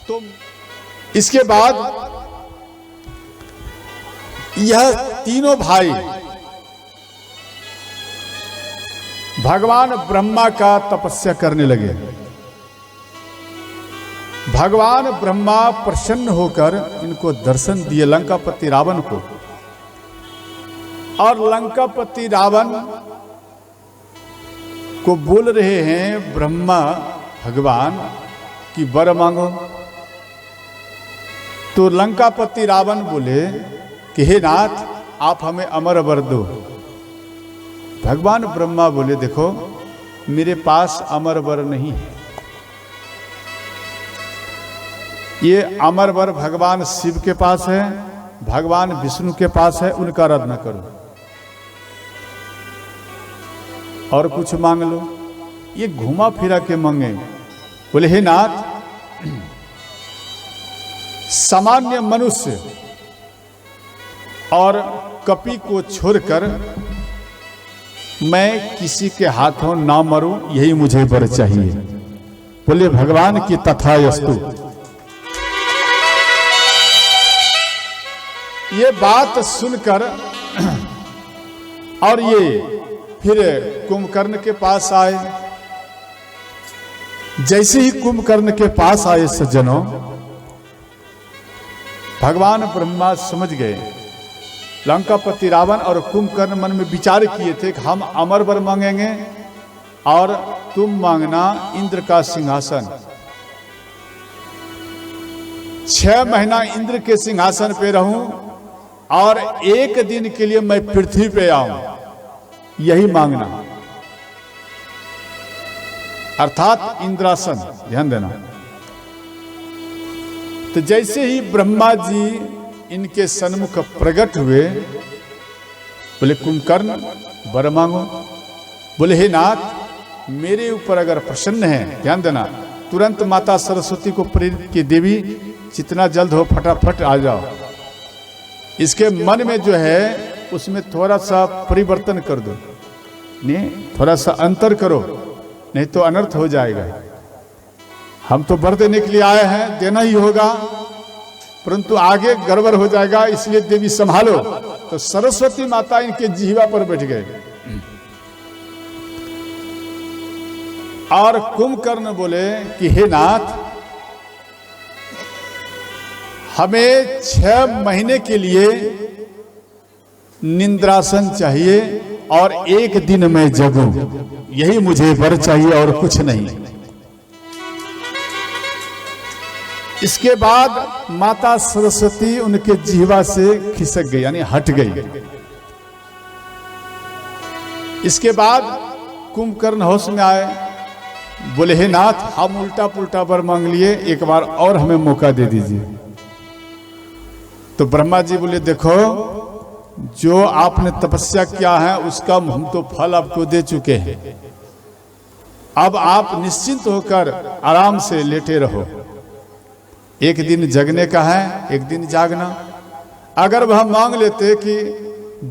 तो इसके बाद यह तीनों भाई भगवान ब्रह्मा का तपस्या करने लगे। भगवान ब्रह्मा प्रसन्न होकर इनको दर्शन दिए, लंकापति रावण को। और लंकापति रावण को बोल रहे हैं ब्रह्मा भगवान कि वर मांगो। तो लंकापति रावण बोले कि हे नाथ, आप हमें अमर वर दो। भगवान ब्रह्मा बोले देखो, मेरे पास अमर वर नहीं है। ये अमर वर भगवान शिव के पास है, भगवान विष्णु के पास है, उनका रद्द न करो और कुछ मांग लो। ये घुमा फिरा के मांगे। बोले हे नाथ, सामान्य मनुष्य और कपि को छोड़कर मैं किसी के हाथों ना मरूं, यही मुझे वर चाहिए। बोले भगवान की तथास्तु। ये बात सुनकर और ये फिर कुंभकर्ण के पास आए। जैसे ही कुंभकर्ण के पास आए सज्जनों, भगवान ब्रह्मा समझ गए। लंकापति रावण और कुंभकर्ण मन में विचार किए थे कि हम अमर वर मांगेंगे और तुम मांगना इंद्र का सिंहासन। 6 महीना इंद्र के सिंहासन पे रहूं और 1 दिन के लिए मैं पृथ्वी पे आऊं, यही मांगना, अर्थात इंद्रासन। ध्यान देना। तो जैसे ही ब्रह्मा जी इनके सन्मुख प्रकट हुए, बोले कुंभकर्ण वर मांगो। बोले हे नाथ, मेरे ऊपर अगर प्रसन्न है, ध्यान देना, तुरंत माता सरस्वती को प्रेरित की, देवी जितना जल्द हो फटाफट आ जाओ। इसके मन में जो है उसमें थोड़ा सा परिवर्तन कर दो, नहीं थोड़ा सा अंतर करो, नहीं तो अनर्थ हो जाएगा। हम तो वर देने के लिए आए हैं, देना ही होगा, परंतु आगे गड़बड़ हो जाएगा, इसलिए देवी संभालो। तो सरस्वती माता इनके जिह्वा पर बैठ गए। और कुंभकर्ण बोले कि हे नाथ, हमें 6 महीने के लिए निंद्रासन चाहिए और 1 दिन मैं जगूं, यही मुझे वर चाहिए और कुछ नहीं। इसके बाद माता सरस्वती उनके जिह्वा से खिसक गई, यानी हट गई। इसके बाद कुंभकर्ण होश में आए। बोले हे नाथ, हम उल्टा पुल्टा वर मांग लिए, एक बार और हमें मौका दे दीजिए। तो ब्रह्मा जी बोले देखो, जो आपने तपस्या किया है उसका हम तो फल आपको दे चुके हैं। अब आप निश्चिंत होकर आराम से लेटे रहो। 1 दिन जगने का है, 1 दिन जागना। अगर वह मांग लेते कि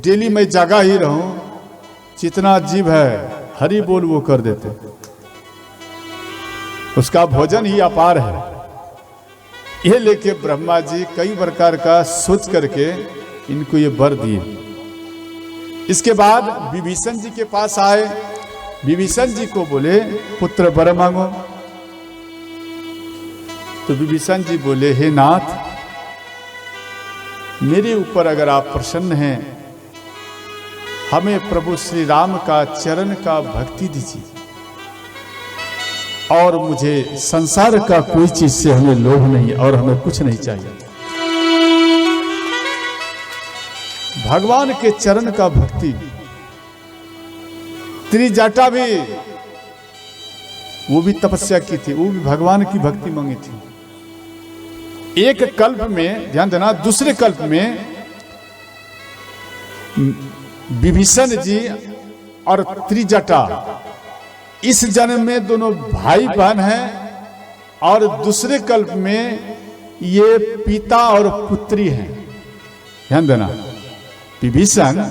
डेली मैं जागा ही रहूं, जितना जीव है हरि बोल वो कर देते, उसका भोजन ही अपार है। यह लेके ब्रह्मा जी कई प्रकार का सोच करके इनको ये वर दिए। इसके बाद विभीषण जी के पास आए। विभीषण जी को बोले पुत्र वर मांगो। तो विभीषण जी बोले हे नाथ, मेरे ऊपर अगर आप प्रसन्न हैं, हमें प्रभु श्री राम का चरण का भक्ति दीजिए और मुझे संसार का कोई चीज से हमें लोभ नहीं और हमें कुछ नहीं चाहिए। भगवान के चरण का भक्ति। त्रिजटा भी, वो भी तपस्या की थी, वो भी भगवान की भक्ति मांगी थी। एक कल्प में, ध्यान देना, दूसरे कल्प में विभीषण जी और त्रिजटा इस जन्म में दोनों भाई बहन हैं और दूसरे कल्प में ये पिता और पुत्री हैं। ध्यान देना, विभीषण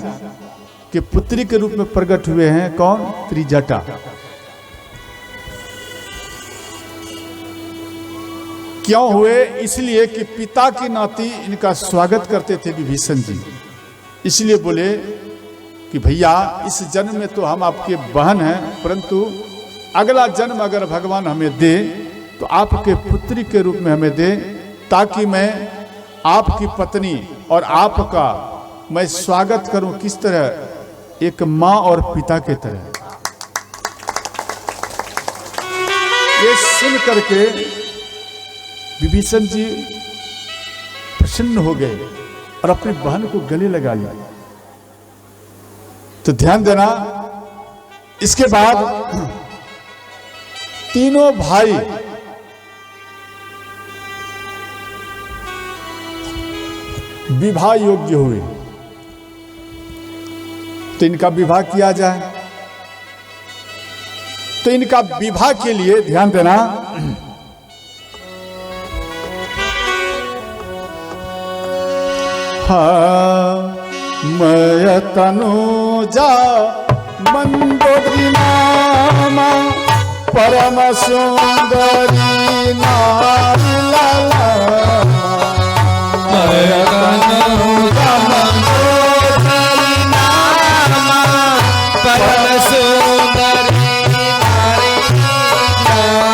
के पुत्री के रूप में प्रकट हुए हैं कौन? त्रिजटा। क्यों हुए? इसलिए कि पिता की नाती इनका स्वागत करते थे विभीषण जी। इसलिए बोले कि भैया इस जन्म में तो हम आपके बहन हैं, परंतु अगला जन्म अगर भगवान हमें दे तो आपके पुत्री के रूप में हमें दे, ताकि मैं आपकी पत्नी और आपका मैं स्वागत करूं। किस तरह? एक माँ और पिता के तरह। ये सुन करके विभीषण जी प्रसन्न हो गए और अपनी बहन को गले लगा लिया। तो ध्यान देना, इसके बाद तीनों भाई विवाह योग्य हुए। तो इनका विवाह किया जाए। तो इनका विवाह के लिए ध्यान देना, मैं तनुजा मंदोदरी नामा परम सुंदरी नारी लाला। मैं तनुजा मंदोदरी नामा परम सुंदरी नारी लाला।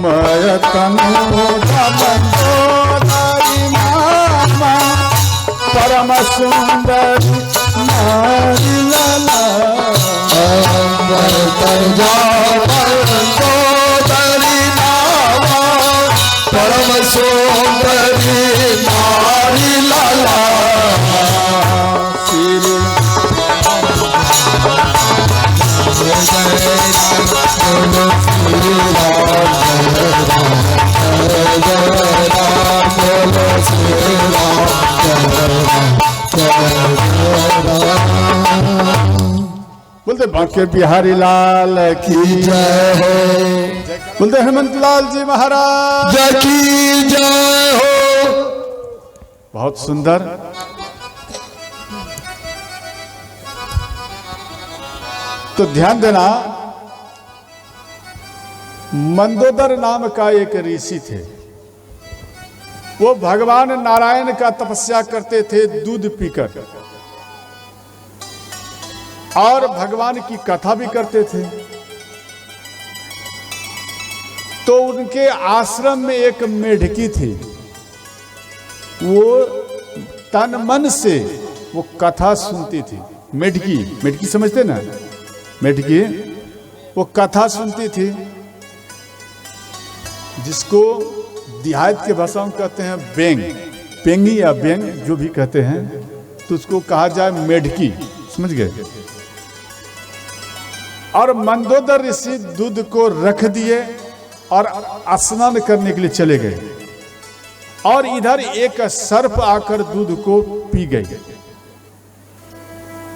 मैं तनुजा मंदोदरी नामा परम सुंदरी नारी लाला। तनुजा मंदोदरी नामा परम सुंदरी नारी लाला। बोलते बांके बिहारी लाल की जय हो। बोलते हनुमंत लाल जी महाराज की जय हो। बहुत सुंदर। तो ध्यान देना, मंदोदर नाम का एक ऋषि थे। वो भगवान नारायण का तपस्या करते थे दूध पीकर, और भगवान की कथा भी करते थे। तो उनके आश्रम में एक मेढकी थी। वो तन मन से वो कथा सुनती थी। मेढकी, मेढकी समझते ना? मेढकी वो कथा सुनती थी, जिसको देहात के भाषा में कहते हैं बेंग, पेंगी या बेंग जो भी कहते हैं, तो उसको कहा जाए मेढकी। समझ गए? और मंदोदर ऋषि दूध को रख दिए और स्नान करने के लिए चले गए, और इधर एक सर्प आकर दूध को पी गए।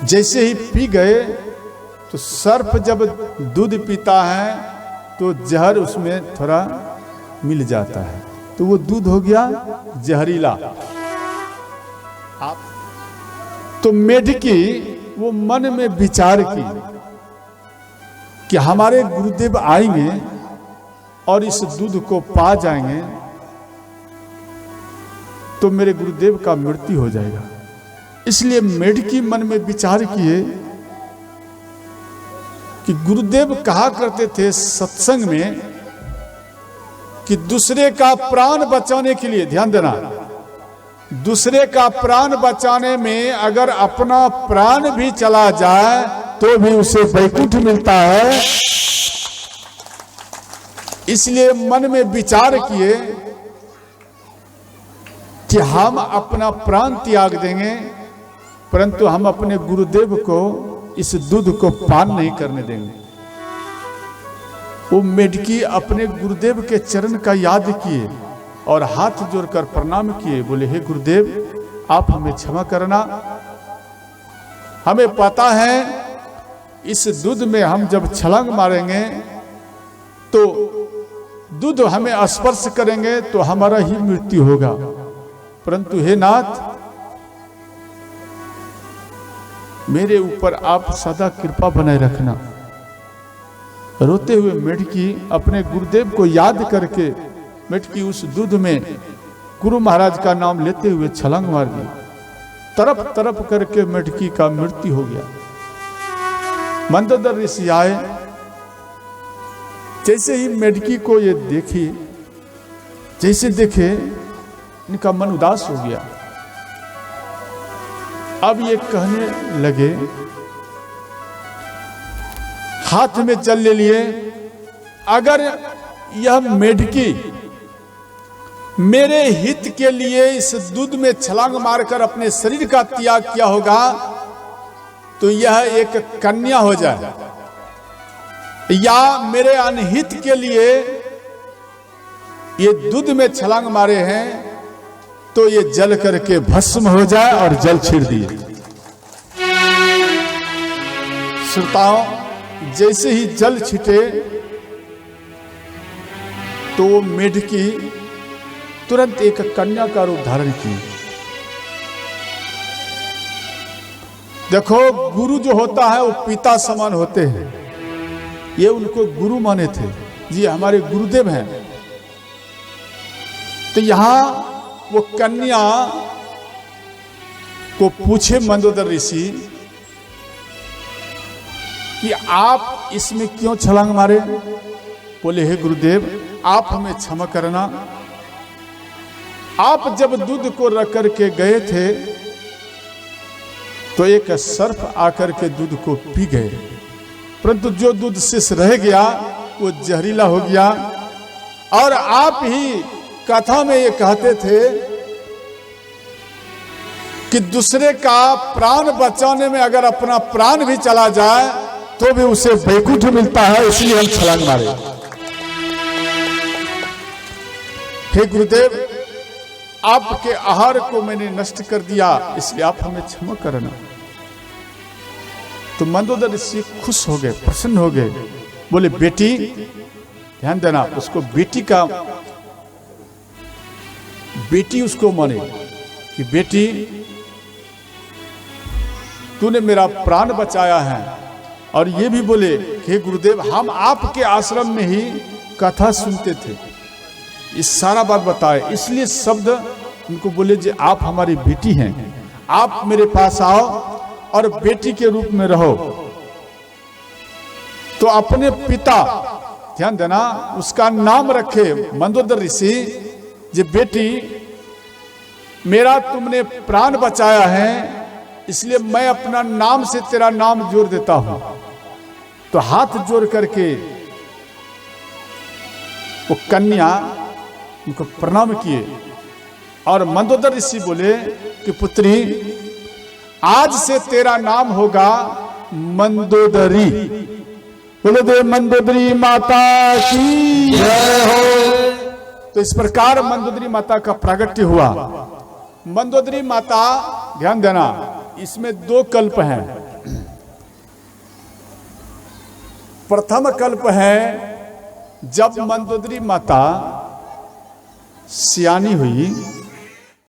जैसे ही पी गए तो सर्प जब दूध पीता है तो जहर उसमें थोड़ा मिल जाता है, तो वो दूध हो गया जहरीला। तो मेढकी वो मन में विचार की कि हमारे गुरुदेव आएंगे और इस दूध को पा जाएंगे तो मेरे गुरुदेव का मृत्यु हो जाएगा। इसलिए मेढकी मन में विचार किए कि गुरुदेव कहा करते थे सत्संग में कि दूसरे का प्राण बचाने के लिए, ध्यान देना, दूसरे का प्राण बचाने में अगर अपना प्राण भी चला जाए तो भी उसे वैकुंठ मिलता है। इसलिए मन में विचार किए कि हम अपना प्राण त्याग देंगे, परंतु हम अपने गुरुदेव को इस दूध को पान नहीं करने देंगे। वो मेढकी अपने गुरुदेव के चरण का याद किए और हाथ जोड़कर प्रणाम किए। बोले, हे गुरुदेव, आप हमें क्षमा करना। हमें पता है इस दूध में हम जब छलांग मारेंगे तो दूध हमें स्पर्श करेंगे तो हमारा ही मृत्यु होगा, परंतु हे नाथ, मेरे ऊपर आप सदा कृपा बनाए रखना। रोते हुए मेढकी अपने गुरुदेव को याद करके मेढकी उस दूध में गुरु महाराज का नाम लेते हुए छलांग मार दी। तरफ तरफ करके मेढकी का मृत्यु हो गया। मंदोदर ऋषि आए, जैसे ही मेढकी को ये देखी, जैसे देखे इनका मन उदास हो गया। अब ये कहने लगे, हाथ में जल ले लिए, अगर यह मेढकी मेरे हित के लिए इस दूध में छलांग मारकर अपने शरीर का त्याग किया होगा तो यह एक कन्या हो जाए, या मेरे अनहित के लिए ये दूध में छलांग मारे हैं तो ये जल करके भस्म हो जाए, और जल छिड़ दिए। श्रोताओं, जैसे ही जल छिटे तो वो मेढकी तुरंत एक कन्या का रूप धारण की। देखो, गुरु जो होता है वो पिता समान होते हैं। ये उनको गुरु माने थे, जी हमारे गुरुदेव हैं। तो यहां वो कन्या को पूछे मंदोदर ऋषि कि आप इसमें क्यों छलांग मारे? बोले, हे गुरुदेव, आप हमें क्षमा करना। आप जब दूध को रख करके गए थे तो एक सर्प आकर के दूध को पी गए, परंतु जो दूध शेष रह गया वो जहरीला हो गया। और आप ही कथा में ये कहते थे कि दूसरे का प्राण बचाने में अगर अपना प्राण भी चला जाए तो भी उसे वैकुंठ मिलता है, इसलिए हम छलांग मारे। हे गुरुदेव, आपके आहार को मैंने नष्ट कर दिया, इसलिए आप हमें क्षमा करना। तो मंदोदर ऋषि खुश हो गए, प्रसन्न हो गए। बोले, बेटी, ध्यान देना, उसको बेटी उसको माने कि बेटी, तूने मेरा प्राण बचाया है। और ये भी बोले कि गुरुदेव, हम आपके आश्रम में ही कथा सुनते थे, इस सारा बात बताए, इसलिए शब्द उनको बोले जी आप हमारी बेटी हैं, आप मेरे पास आओ और बेटी के रूप में रहो। तो अपने पिता, ध्यान देना, उसका नाम रखे मंदोदर ऋषि, जी बेटी, मेरा तुमने प्राण बचाया है, इसलिए मैं अपना नाम से तेरा नाम जोड़ देता हूं। तो हाथ जोड़ करके वो कन्या उनको प्रणाम किए। और मंदोदर ऋषि बोले कि पुत्री, आज से तेरा नाम होगा मंदोदरी। बोले दे मंदोदरी माता की जय हो। तो इस प्रकार मंदोदरी माता का प्रागट्य हुआ। मंदोदरी माता, ध्यान देना, इसमें 2 कल्प हैं। प्रथम कल्प है जब मंदोदरी माता सियानी हुई